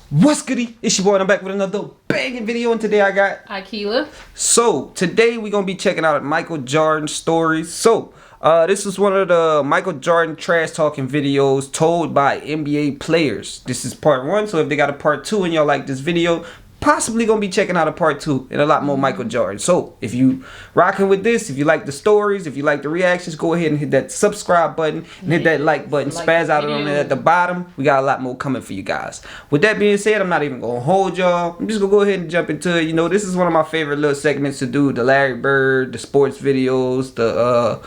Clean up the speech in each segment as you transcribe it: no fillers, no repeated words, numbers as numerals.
What's goody? It's your boy and I'm back with another banging video, and today I got Akila. So today we're gonna be checking out Michael Jordan stories. So this is one of the Michael Jordan trash talking videos told by NBA players. This is part 1, so if they got a part 2 and y'all like this video, possibly gonna be checking out a part 2 and a lot more Michael Jordan. So if you rocking with this, if you like the stories, if you like the reactions, go ahead and hit that subscribe button and hit that like button. Spaz out on it at the bottom. We got a lot more coming for you guys. With that being said, I'm not even gonna hold y'all. I'm just gonna go ahead and jump into it. You know, this is one of my favorite little segments to do. The Larry Bird, the sports videos, the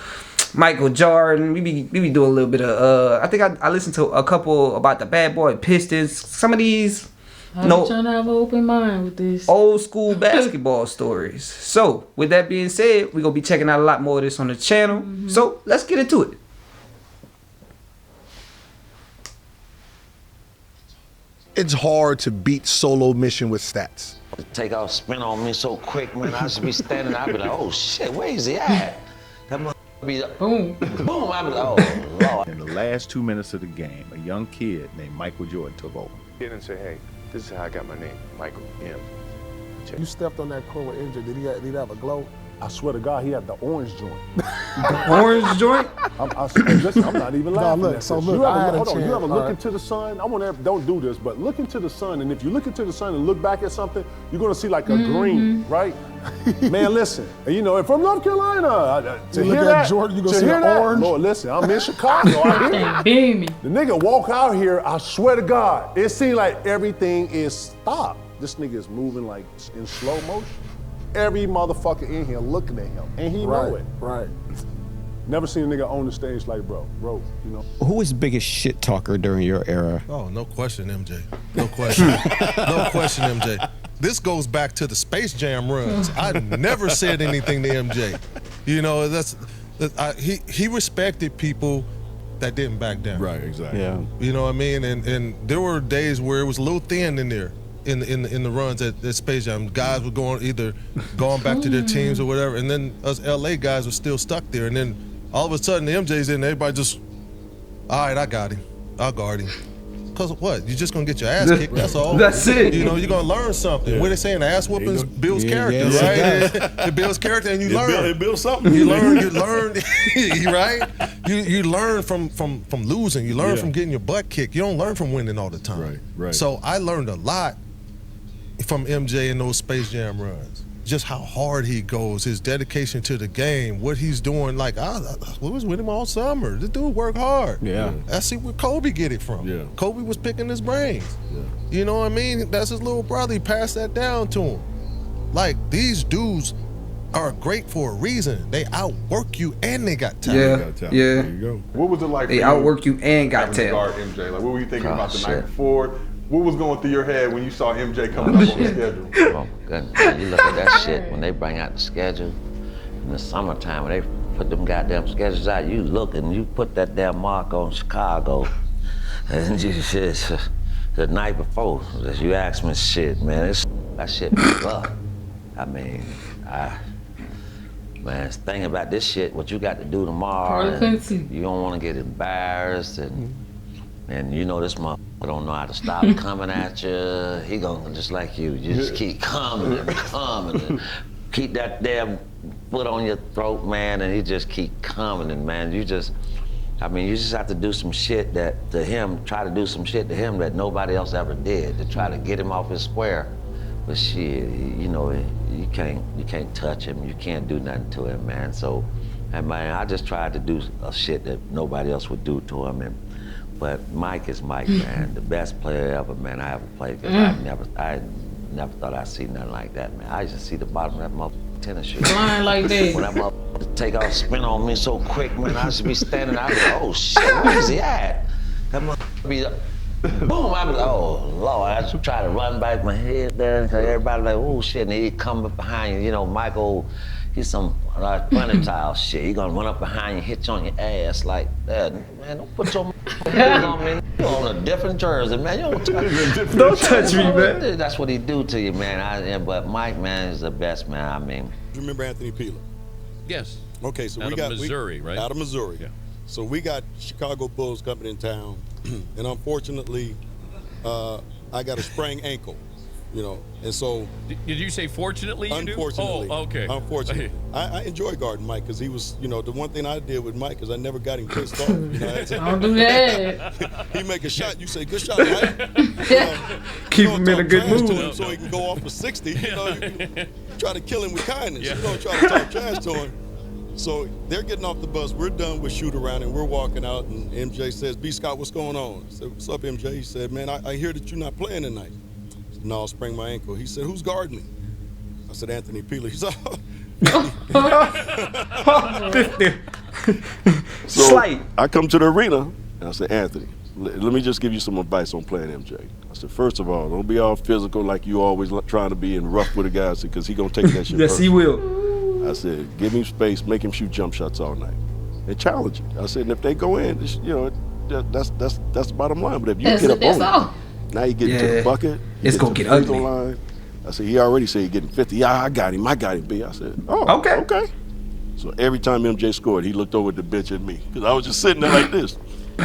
Michael Jordan. We be doing a little bit of I think I listened to a couple about the Bad Boy Pistons. Some of these I'm trying to have an open mind with this. Old school basketball stories. So, with that being said, we're going to be checking out a lot more of this on the channel. So, let's get into it. It's hard to beat solo mission with stats. The takeoff spin on me so quick, man. I should be standing there. I'd be like, oh shit, where is he at? That mother be like, boom, boom. I'd be like, oh Lord. In the last 2 minutes of the game, a young kid named Michael Jordan took over. And say, hey, this is how I got my name, Michael M. You stepped on that court with MJ. Did he have a glow? I swear to God, he had the orange joint. Orange joint? Listen, I'm not even laughing. Look, at so this. look, Hold on, you ever look into the sun? I want to don't do this, but look into the sun, and if you look into the sun and look back at something, you're gonna see like a green, right? Man, listen, you know, from North Carolina, to you hear look that, at Jordan, you gonna to see hear an that, orange. Lord, listen, I'm in Chicago. I hear Beam me. the nigga walk out here. I swear to God, it seems like everything is stopped. This nigga is moving like in slow motion. Every motherfucker in here looking at him, and he know it. Right. Never seen a nigga on the stage like bro, you know. Who was the biggest shit talker during your era? Oh, no question, MJ. No question. No question, MJ. This goes back to the Space Jam runs. I never said anything to MJ. You know, he respected people that didn't back down. Right, exactly. Yeah. You know what I mean? And there were days where it was a little thin in there. In the runs at Space Jam, guys were going back to their teams or whatever, and then us LA guys were still stuck there. And then all of a sudden the MJ's in, everybody just, all right, I got him, I'll guard him. Cause what? You're just gonna get your ass kicked. That's all. That's it. You know, you're gonna learn something. Yeah. What they saying? Ass whoopings builds character, yes, right? It builds character, and you learn. It builds something. You learn, right? You learn from losing. You learn from getting your butt kicked. You don't learn from winning all the time. Right. So I learned a lot from MJ in those Space Jam runs. Just how hard he goes, his dedication to the game, what he's doing. Like, I was with him all summer. This dude work hard. Yeah. I see where Kobe get it from. Yeah. Kobe was picking his brains. Yeah. You know what I mean? That's his little brother. He passed that down to him. Like, these dudes are great for a reason. They outwork you and they got talent. Yeah. There you go. What was it like They for outwork you and got having to talent. guard MJ? Like, what were you thinking Oh, about the shit. night before? What was going through your head when you saw MJ coming up on the schedule? Oh, goodness. You look at that shit when they bring out the schedule in the summertime, when they put them goddamn schedules out, you look and you put that damn mark on Chicago, and you just, the night before, you ask me shit, man, that shit was up. I mean, man, the thing about this shit, what you got to do tomorrow, and you don't want to get embarrassed, and you know this motherfucker don't know how to stop coming at you. He gonna, just like you just keep coming and keep that damn foot on your throat, man, and he just keep coming, and man, you just have to do some shit try to do some shit to him that nobody else ever did, to try to get him off his square. But shit, you know, you can't touch him, you can't do nothing to him, man. So, and man, I just tried to do a shit that nobody else would do to him. But Mike is Mike, man, the best player ever, man, I ever played. Cause I never thought I'd see nothing like that, man. I used to see the bottom of that motherfucking tennis shoe. Flying like that. When that motherfucker takeoff spin on me so quick, man, I should be standing there. I'd be like, oh shit, where is he at? That motherfucker be like, boom, I'd be like, oh Lord, I just try to run back my head there, cause everybody like, oh shit, and he'd come up behind you, you know, Michael, he's some funny tile shit. He gonna run up behind you, hit you on your ass like that. Man, don't put your hands on me. You're on a different jersey, man. You don't touch, Don't touch me, man. That's what he do to you, man. But Mike, man, is the best, man. I mean. You remember Anthony Peeler? Yes. Okay, so out we got Missouri, right? Out of Missouri. Yeah. So we got Chicago Bulls coming in town, and unfortunately, I got a sprained ankle, you know, and so. Did you say fortunately you do? Unfortunately. Oh, okay. Unfortunately. I enjoy guarding Mike because he was, you know, the one thing I did with Mike is I never got him pissed off. You know, Don't do that. he make a shot, you say, good shot, Mike. Keep him in a good mood. So he can go off for 60. You know, you try to kill him with kindness. You don't try to talk trash to him. So they're getting off the bus. We're done with shoot around and we're walking out and MJ says, B. Scott, what's going on? I said, what's up, MJ? He said, man, I hear that you're not playing tonight. I said, no, I sprained my ankle. He said, who's guarding me? I said, Anthony Peeler. He said, 50. So Slight. I come to the arena and I said, Anthony, let me just give you some advice on playing MJ. I said, first of all, don't be all physical like you always trying to be and rough with the guys because he gonna take that shit. Yes, he will. I said, give him space, make him shoot jump shots all night, and challenge him. I said, and if they go in, you know, that's the bottom line. But if you get up on it, now you get to the bucket, it's gonna get ugly. Line. I said, he already said he getting 50. Yeah, I got him, B. I said, oh, okay. So every time MJ scored, he looked over at the bench at me because I was just sitting there like this.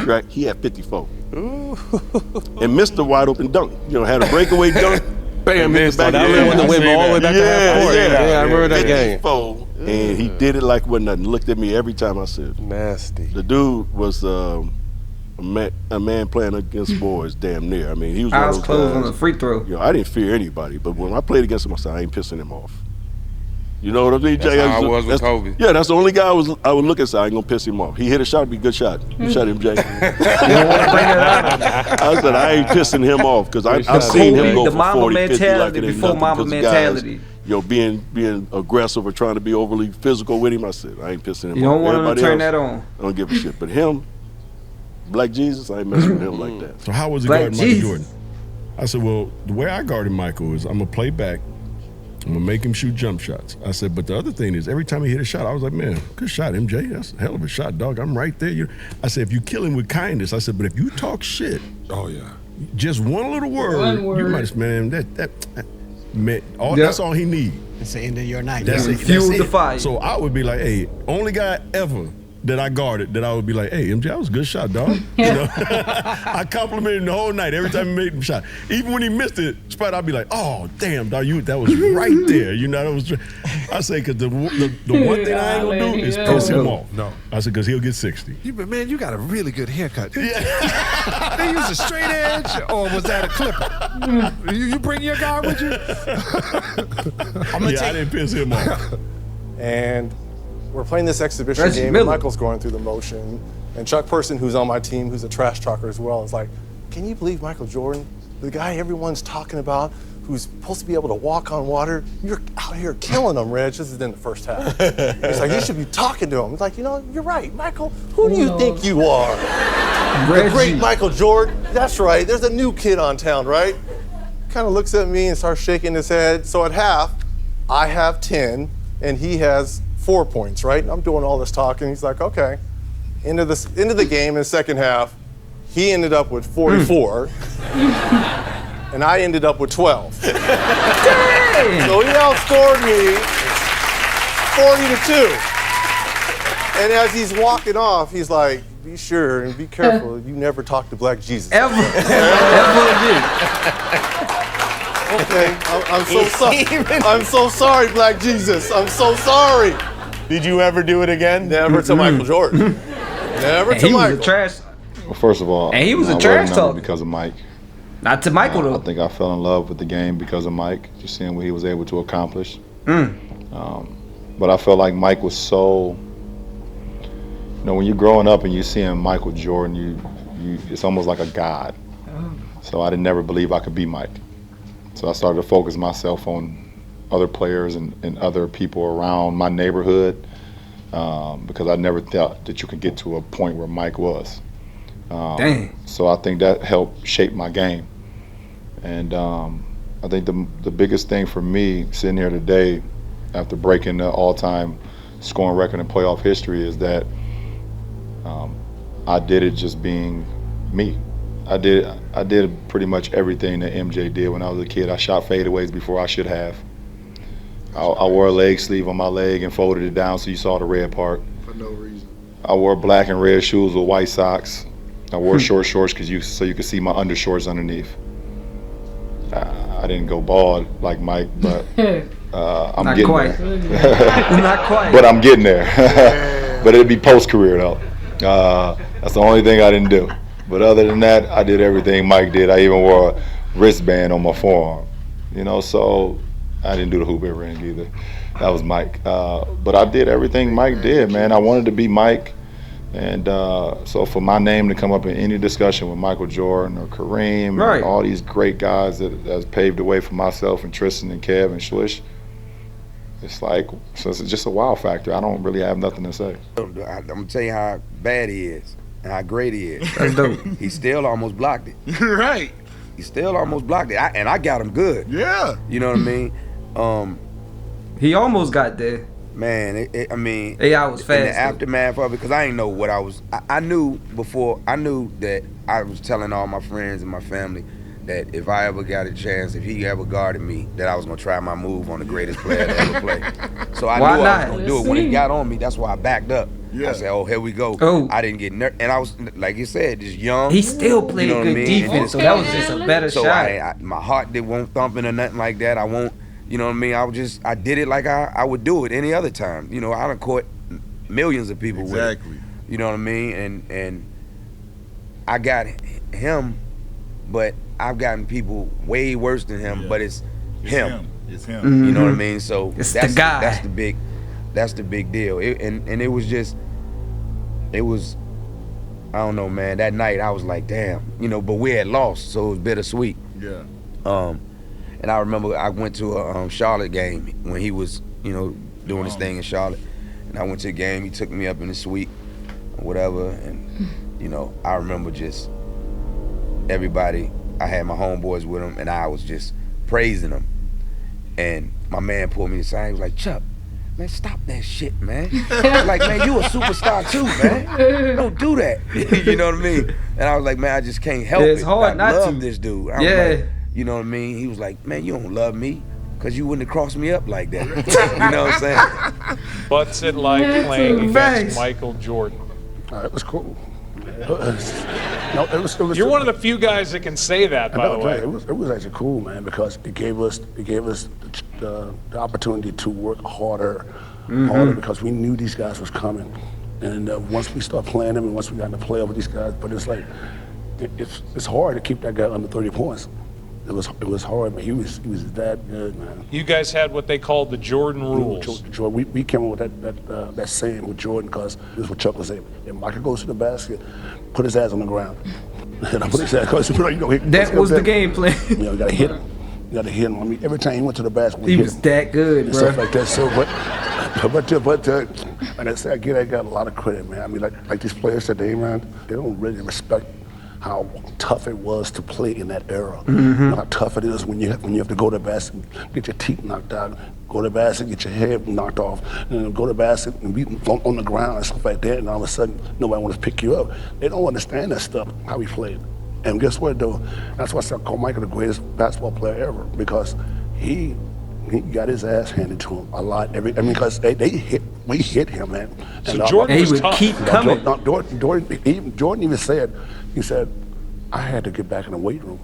Right? He had 54. And missed a wide open dunk. You know, had a breakaway dunk. Bam, in the back of the when the win all the way back to half court. Yeah, I remember that game. And he did it like wasn't nothing. Looked at me every time I said. Nasty. The dude was a man playing against boys, damn near. I mean, he was one eyes of those closed guys, on the free throw. You know, I didn't fear anybody, but when I played against him, I said, I ain't pissing him off. You know what I mean, Jay? That's how I was with Kobe. Yeah, that's the only guy I would look at and say, I ain't gonna piss him off. He hit a shot, it'd be a good shot. Good shot, MJ. I said, I ain't pissing him off because I've seen him go for 40, 50 like it ain't nothing. Mama mentality. Guys, you know, being aggressive or trying to be overly physical with him, I said, I ain't pissing him off. You don't want him to turn else, that on. I don't give a shit. But him, Black Jesus, I ain't messing with him like that. So how was it guarding Michael Jordan? I said, well, the way I guarded Michael is I'm gonna play back. I'm gonna make him shoot jump shots. I said, but the other thing is, every time he hit a shot, I was like, man, good shot, MJ. That's a hell of a shot, dog. I'm right there. I said, if you kill him with kindness, I said, but if you talk shit, oh yeah, just one little word, you might, man, man, that's all he need. It's the end of your night. That's it. Fuel the fire. So I would be like, hey, only guy ever that I guarded that I would be like, hey, MJ, that was a good shot, dog. You know? I complimented him the whole night every time he made him shot. Even when he missed it, I'd be like, oh, damn, dog, that was right there. You know, that was. I say, because the one thing I ain't gonna do is piss him off. No. I said, because he'll get 60. Man, you got a really good haircut. Yeah. They use a straight edge, or was that a clipper? You bring your guy with you? I didn't piss him off. And we're playing this exhibition game, and Michael's going through the motion. And Chuck Person, who's on my team, who's a trash talker as well, is like, can you believe Michael Jordan, the guy everyone's talking about, who's supposed to be able to walk on water, you're out here killing him, Reg. This is in the first half. He's like, you should be talking to him. He's like, you know, you're right, Michael. Who do you think you are? The great Michael Jordan. That's right. There's a new kid on town, right? Kind of looks at me and starts shaking his head. So at half, I have 10, and he has 4 points, right? And I'm doing all this talking. He's like, okay. Into the game in the second half, he ended up with 44, and I ended up with 12. Dang! So he outscored me 40-2. And as he's walking off, he's like, be sure and be careful. You never talk to Black Jesus. Ever again. Okay, I'm so sorry. I'm so sorry, Black Jesus. I'm so sorry. Did you ever do it again? Never to Michael Jordan. Never to Michael. Was a trash. Well, first of all, and he was a trash talker because of Mike. Not to Michael though. I think I fell in love with the game because of Mike. Just seeing what he was able to accomplish. But I felt like Mike was so. You know, when you're growing up and you're seeing Michael Jordan, you it's almost like a god. So I didn't never believe I could be Mike. So I started to focus myself on other players and other people around my neighborhood because I never thought that you could get to a point where Mike was. Dang. So I think that helped shape my game. And I think the biggest thing for me sitting here today after breaking the all-time scoring record in playoff history is that I did it just being me. I did pretty much everything that MJ did when I was a kid. I shot fadeaways before I should have. I wore a leg sleeve on my leg and folded it down so you saw the red part. For no reason. I wore black and red shoes with white socks. I wore short shorts so you could see my undershorts underneath. I didn't go bald like Mike, but I'm Not getting quite. there. Not quite. But I'm getting there. But it'll be post-career though. That's the only thing I didn't do. But other than that, I did everything Mike did. I even wore a wristband on my forearm. You know, so I didn't do the hoop ring either. That was Mike. But I did everything Mike did, man. I wanted to be Mike. And so for my name to come up in any discussion with Michael Jordan or Kareem, Right. and all these great guys that has paved the way for myself and Tristan and Kev and Swish, it's like, so it's just a wow factor. I don't really have nothing to say. I'm gonna tell you how bad he is and how great he is. That's dope. He still almost blocked it. Right. He still almost blocked it, and I got him good. Yeah. You know what I mean? He almost got there. Man, I mean, AI was in fast. the aftermath of it, because I didn't know what I was. I knew before. I knew that I was telling all my friends and my family that if I ever got a chance, if he ever guarded me, that I was gonna try my move on the greatest player to ever play. So I Why knew I not? was gonna do it. When he got on me, that's why I backed up. Yeah. I said, "Oh, here we go." Oh. I didn't get nervous, and I was like you said, just young. He still played You know what good I mean? defense, so that was just a better So shot. my heart won't thumping or nothing like that. I won't. You know what I mean? I did it like I would do it any other time. You know, I done caught millions of people with it. You know what I mean? And I got him, but I've gotten people way worse than him, but it's him. It's him. You know what I mean? So It's that's the guy. That's the big deal. And it was just, it was, I don't know, man. That night I was like, damn, you know. But we had lost, so it was bittersweet. Yeah. And I remember I went to a Charlotte game when he was, you know, doing his thing in Charlotte. And I went to a game. He took me up in the suite or whatever. And, you know, I remember just everybody, I had my homeboys with him, and I was just praising him. And my man pulled me aside. He was like, Chuck, man, stop that shit, man. Like, man, you a superstar too, man. Don't do that. You know what I mean? And I was like, man, I just can't help it. It's hard I not love to. this dude. I was Yeah. like, you know what I mean? He was like, man, you don't love me because you wouldn't have crossed me up like that. You know what I'm saying? What's it like playing Thanks. against Michael Jordan? It was cool. No, it was. You're one of the few guys that can say that, by the way. It was actually cool, man, because it gave us the opportunity to work harder, because we knew these guys was coming, and once we start playing them, and once we got in the playoff with these guys, but it's like it's hard to keep that guy under 30 points. It was hard, man. He was that good, man. You guys had what they called the Jordan rules. We came up with that saying with Jordan, because this is what Chuck was saying. If Michael goes to the basket, put his ass on the ground. And I put his ass, because That was the game plan. You know, you gotta hit him. You gotta hit him. I mean, every time he went to the basket, He was that good, and bro. stuff like that. So, but and I say I give that guy a lot of credit, man. I mean, like these players today, man, they don't really respect how tough it was to play in that era. You know how tough it is when you have to go to the basket, get your teeth knocked out, go to the basket, get your head knocked off, and go to the basket and be on the ground and stuff like that, and all of a sudden nobody wants to pick you up. They don't understand that stuff, how we played. And guess what, though? That's why I call Michael the greatest basketball player ever, because he got his ass handed to him a lot. Because we hit him, man. So Jordan was tough. keep coming. Jordan even said, he said, I had to get back in the weight room.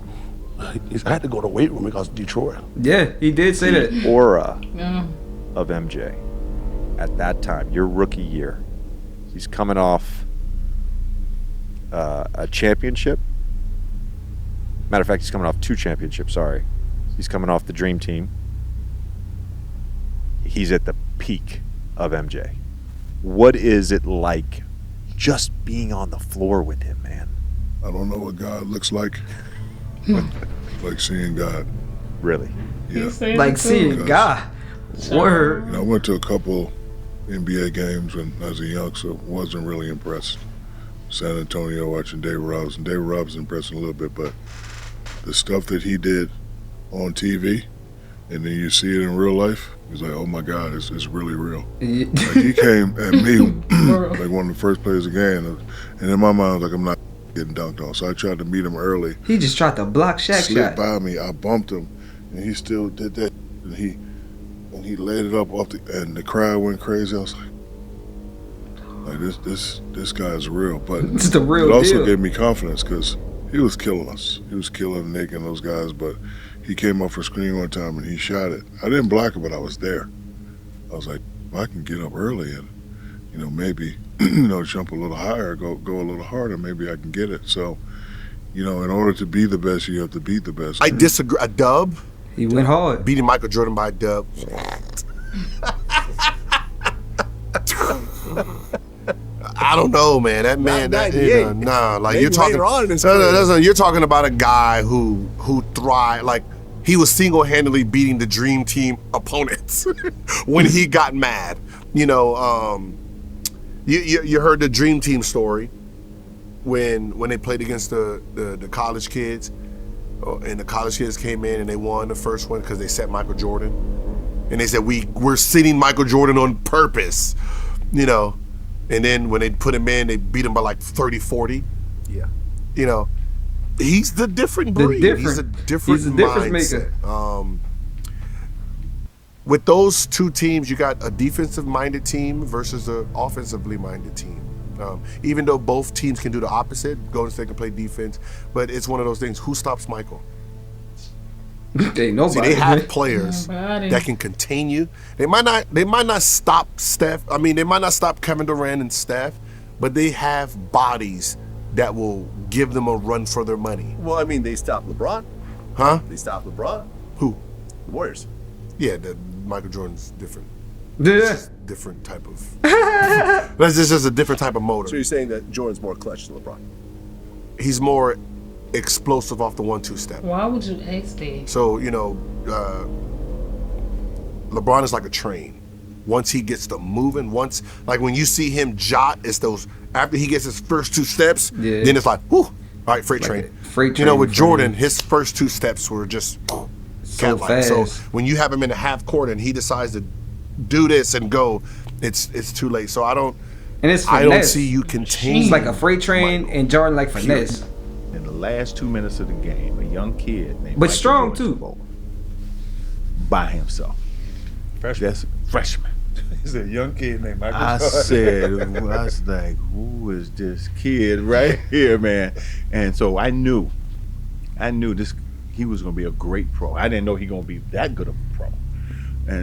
I had to go to the weight room because of Detroit. Yeah, he did say that. The aura of MJ at that time, your rookie year, he's coming off a championship. Matter of fact, he's coming off 2 championships, sorry. He's coming off the Dream Team. He's at the peak of MJ. What is it like just being on the floor with him, man? I don't know what God looks like. Like seeing God. Really? Yeah. Like seeing God. Word. You know, I went to a couple NBA games when I was a youngster. Wasn't really impressed. San Antonio watching David Robinson. David Robinson impressed me a little bit, but the stuff that he did on TV, and then you see it in real life, it's like, oh my God, it's really real. Like he came at me like one of the first plays of the game, and in my mind, I was like, I'm not getting dunked on. So I tried to meet him early. He just tried to block Shaq Slipped shot. by me, I bumped him, and he still did that. And he laid it up off and the crowd went crazy. I was like this guy's real. But It's the real it also deal. gave me confidence because he was killing us. He was killing Nick and those guys, but he came off a screen one time and he shot it. I didn't block it, but I was there. I was like, well, I can get up early and, maybe, jump a little higher, go a little harder, maybe I can get it. So, in order to be the best, you have to beat the best. I disagree. A dub. He went hard. Beating Michael Jordan by a dub. I don't know, man. That man, like Maybe you're talking. later on in his career. You're talking about a guy who thrived. Like he was single-handedly beating the Dream Team opponents when he got mad. You heard the Dream Team story when they played against the college kids, and the college kids came in and they won the first one because they set Michael Jordan, and they said we're sitting Michael Jordan on purpose, And then when they put him in, they beat him by like 30-40. Yeah. He's the different breed. He's a different mindset. Maker. With those two teams, you got a defensive-minded team versus an offensively-minded team. Even though both teams can do the opposite, Golden State can play defense, but it's one of those things. Who stops Michael? Ain't nobody. See, they have players that can contain you. They might not stop Steph. I mean, they might not stop Kevin Durant and Steph, but they have bodies that will give them a run for their money. Well, I mean, they stopped LeBron. Huh? They stopped LeBron. Who? The Warriors. Yeah, Michael Jordan's different. Yeah. Different type of. That's just a different type of motor. So you're saying that Jordan's more clutch than LeBron? He's more explosive off the 1-2 step. Why would you ask that? So, LeBron is like a train. Once he gets to moving, like when you see him jot, it's those, after he gets his first 2 steps, then it's like, whew, all right, freight train. Freight train. With Jordan, his first 2 steps were just so cat-like. fast. So when you have him in the half court and he decides to do this and go, it's too late. So I don't see you containing. He's like a freight train and Jordan like finesse. In the last 2 minutes of the game, a young kid named But Michael strong Jordan too. By himself. Freshman. That's freshman. He's a young kid named Michael I Jordan. I was like, who is this kid right here, man? And so I knew this. He was gonna be a great pro. I didn't know he gonna be that good of a pro.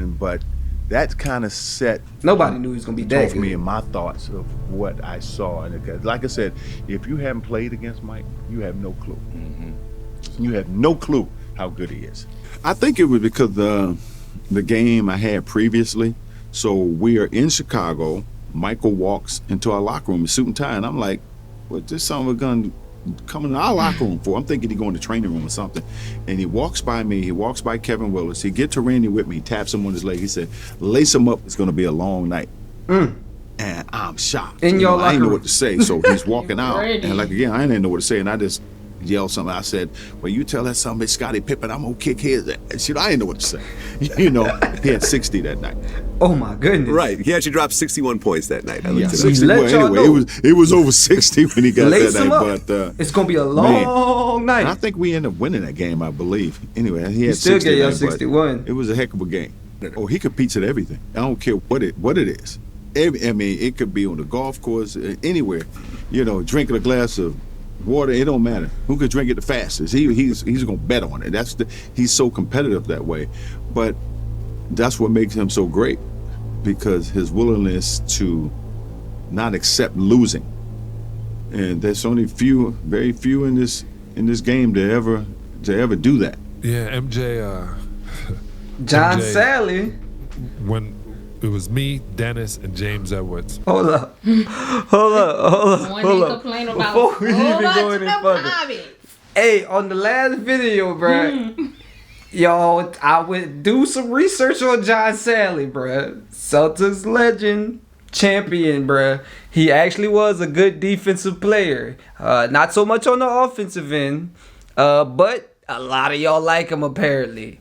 But that kind of set. Nobody knew he was gonna be that good. Me in my thoughts of what I saw, and like I said, if you haven't played against Mike, you have no clue. Mm-hmm. You have no clue how good he is. I think it was because the game I had previously. So we are in Chicago. Michael walks into our locker room in suit and tie, and I'm like, "What this son of a gun coming to our locker room for?" I'm thinking he going to training room or something. And he walks by me. He walks by Kevin Willis. He get to Randy with me. He taps him on his leg. He said, "Lace him up. It's going to be a long night." And I'm shocked. In your I didn't know locker what to say. So he's walking out, Ready. and like again, I didn't know what to say, and I just yelled something. I said, "Well, you tell that son of a Scottie Pippen I'm gonna kick his ass." Shit, I didn't know what to say. He had 60 that night. Oh my goodness! Right, he actually dropped 61 points that night. I looked Yeah, it up. 60. Well, anyway, it was over 60 when he got Lace that him night. up. But It's gonna be a long night. and I think we ended up winning that game, I believe. Anyway, he You had still 60 get your that, but 61. It was a heck of a game. Oh, he competes at everything. I don't care what it is. I mean, it could be on the golf course, anywhere. Drinking a glass of water, it don't matter. Who could drink it the fastest? He's gonna bet on it. He's so competitive that way. But that's what makes him so great, because his willingness to not accept losing. And there's only very few in this game to ever do that. Yeah, MJ. John MJ, Sally. When it was me, Dennis, and James Edwards. Hold up. When they complain about Before we even much go any further. Hey, on the last video, bruh, yo, I would do some research on John Sally, bruh. Celtics legend, champion, bruh. He actually was a good defensive player. Not so much on the offensive end, but a lot of y'all like him apparently.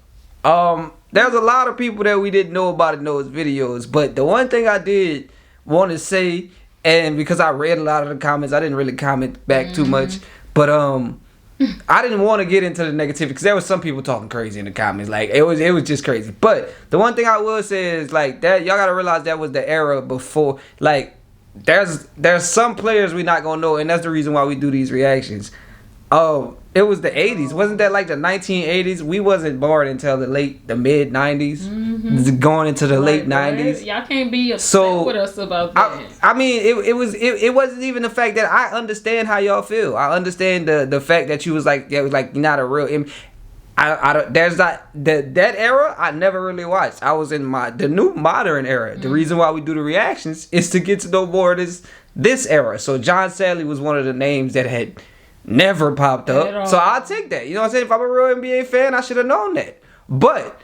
There's a lot of people that we didn't know about in those videos, but the one thing I did want to say, and because I read a lot of the comments, I didn't really comment back too much, but I didn't want to get into the negativity because there was some people talking crazy in the comments. Like it was just crazy. But the one thing I will say is like that y'all gotta realize that was the era before. Like there's some players we not gonna know, and that's the reason why we do these reactions. It was the 80s. Wasn't that like the 1980s? We wasn't born until the mid 90s. Going into the late 90s. Y'all can't be upset with us about that. I mean, it wasn't even the fact that I understand how y'all feel. I understand the fact that you was like, you're not a real. There's not that era. I never really watched. I was in the new modern era. The reason why we do the reactions is to get to know more of this era. So John Sally was one of the names that had never popped up. So I'll take that. You know what I'm saying? If I'm a real NBA fan, I should have known that. But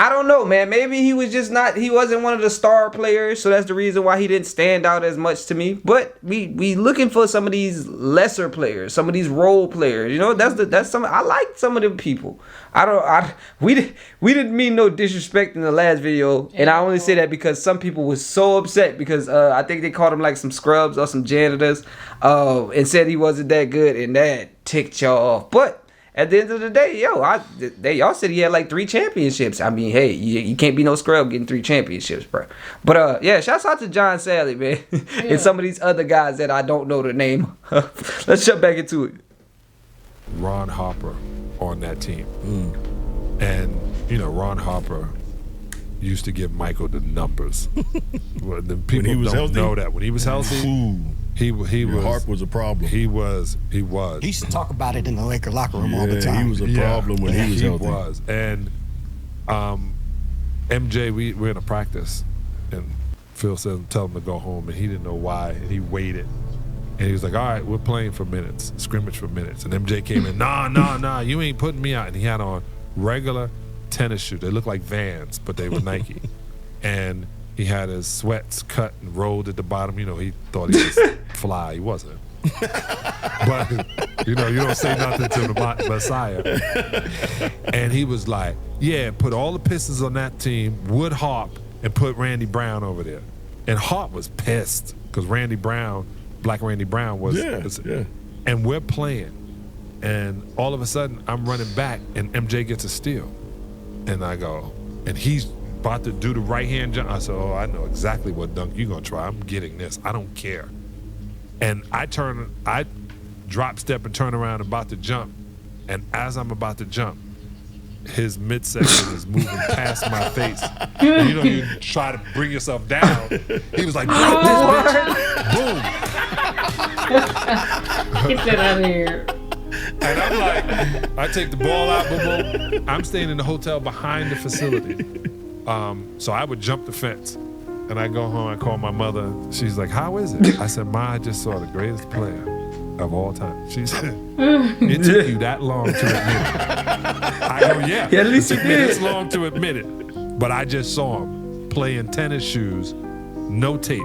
I don't know, man. Maybe he wasn't one of the star players, so that's the reason why he didn't stand out as much to me. But we looking for some of these lesser players, some of these role players. You know, that's some. I like some of them people. We didn't mean no disrespect in the last video, and I only say that because some people was so upset because I think they called him like some scrubs or some janitors, and said he wasn't that good, and that ticked y'all off. But at the end of the day, y'all said he had like 3 championships. I mean, hey, you can't be no scrub getting 3 championships, bro. But yeah, shouts out to John Sally, man, and some of these other guys that I don't know the name. Let's jump back into it. Ron Harper on that team. And, you know, Ron Harper used to give Michael the numbers. Well, the people don't know that. When he was healthy, he was. Harper was a problem. He was. He used to talk about it in the Laker locker room all the time. He was a problem when he was healthy. He was. And MJ, we're in a practice, and Phil said, tell him to go home, and he didn't know why, and he waited. And he was like, all right, we're playing for minutes, scrimmage for minutes. And MJ came in, nah, you ain't putting me out. And he had on regular tennis shoes. They looked like Vans, but they were Nike. And he had his sweats cut and rolled at the bottom. You know, he thought he was fly. He wasn't. But, you know, you don't say nothing to the Messiah. And he was like, yeah, put all the Pistons on that team, Wood Harp, and put Randy Brown over there. And Harp was pissed because Black Randy Brown was. And we're playing. And all of a sudden, I'm running back, and MJ gets a steal. And I go, and he's about to do the right-hand jump. I said, oh, I know exactly what dunk you're going to try. I'm getting this. I don't care. And I drop step and turn around about to jump. And as I'm about to jump, his midsection is moving past my face. And you know, you try to bring yourself down. He was like, drop this bitch. Boom. Get that out of here. And I'm like, I take the ball out, boom. I'm staying in the hotel behind the facility. So I would jump the fence. And I go home, I call my mother. She's like, how is it? I said, Ma, I just saw the greatest player of all time. She said, it took you that long to admit it. I go, yeah. At least it took me this long to admit it. But I just saw him playing tennis shoes, no tape,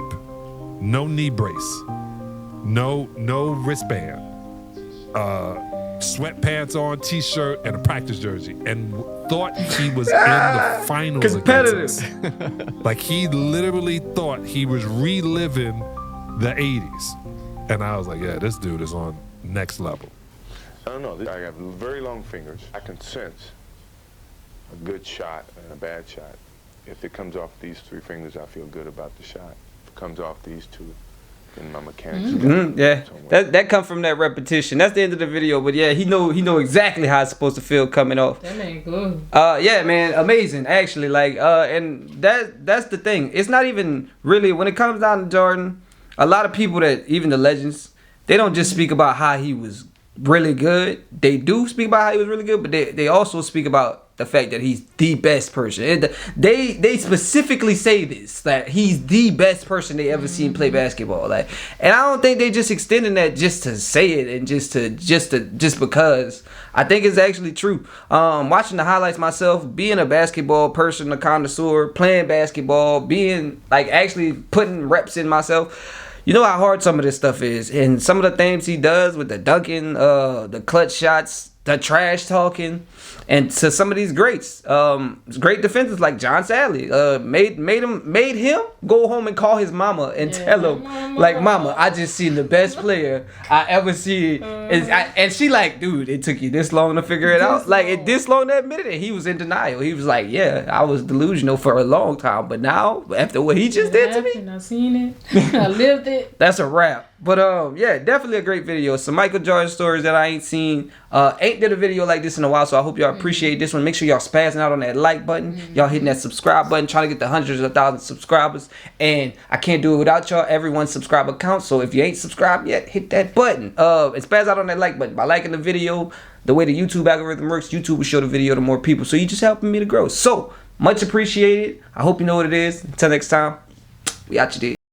no knee brace, no wristband, sweatpants on, t-shirt, and a practice jersey, and thought he was in the finals. Competitive. Like, he literally thought he was reliving the 80s. And I was like, yeah, this dude is on next level. I don't know. I have very long fingers. I can sense a good shot and a bad shot. If it comes off these 3 fingers, I feel good about the shot. If it comes off these 2, then my mechanics. Yeah, that come from that repetition. That's the end of the video. But yeah, he know exactly how it's supposed to feel coming off. That man good. Yeah, man, amazing. Actually, like, and that's the thing. It's not even really when it comes down to Jordan. A lot of people that even the legends, they don't just speak about how he was really good. They do speak about how he was really good, but they also speak about the fact that he's the best person. And they specifically say this, that he's the best person they ever seen play basketball. Like, and I don't think they just extending that just to say it and just because. I think it's actually true. Watching the highlights myself, being a basketball person, a connoisseur, playing basketball, being like actually putting reps in myself. You know how hard some of this stuff is, and some of the things he does with the dunking, the clutch shots, the trash talking, and to some of these greats, great defenders like John Sally, made him go home and call his mama and tell him, like, Mama, I just seen the best player I ever seen, and she like, dude, it took you this long to figure it out, like it this long to admit it. And he was in denial. He was like, yeah, I was delusional for a long time, but now after what he just did to me, I seen it, I lived it. That's a wrap. But yeah, definitely a great video. Some Michael Jordan stories that I ain't seen. Ain't did a video like this in a while, so I hope y'all appreciate this one. Make sure y'all spazzing out on that like button. Y'all hitting that subscribe button, trying to get the hundreds of thousands of subscribers. And I can't do it without y'all. Everyone's subscriber counts. So if you ain't subscribed yet, hit that button. And spaz out on that like button by liking the video. The way the YouTube algorithm works, YouTube will show the video to more people. So you just helping me to grow. So much appreciated. I hope you know what it is. Until next time, we out your day.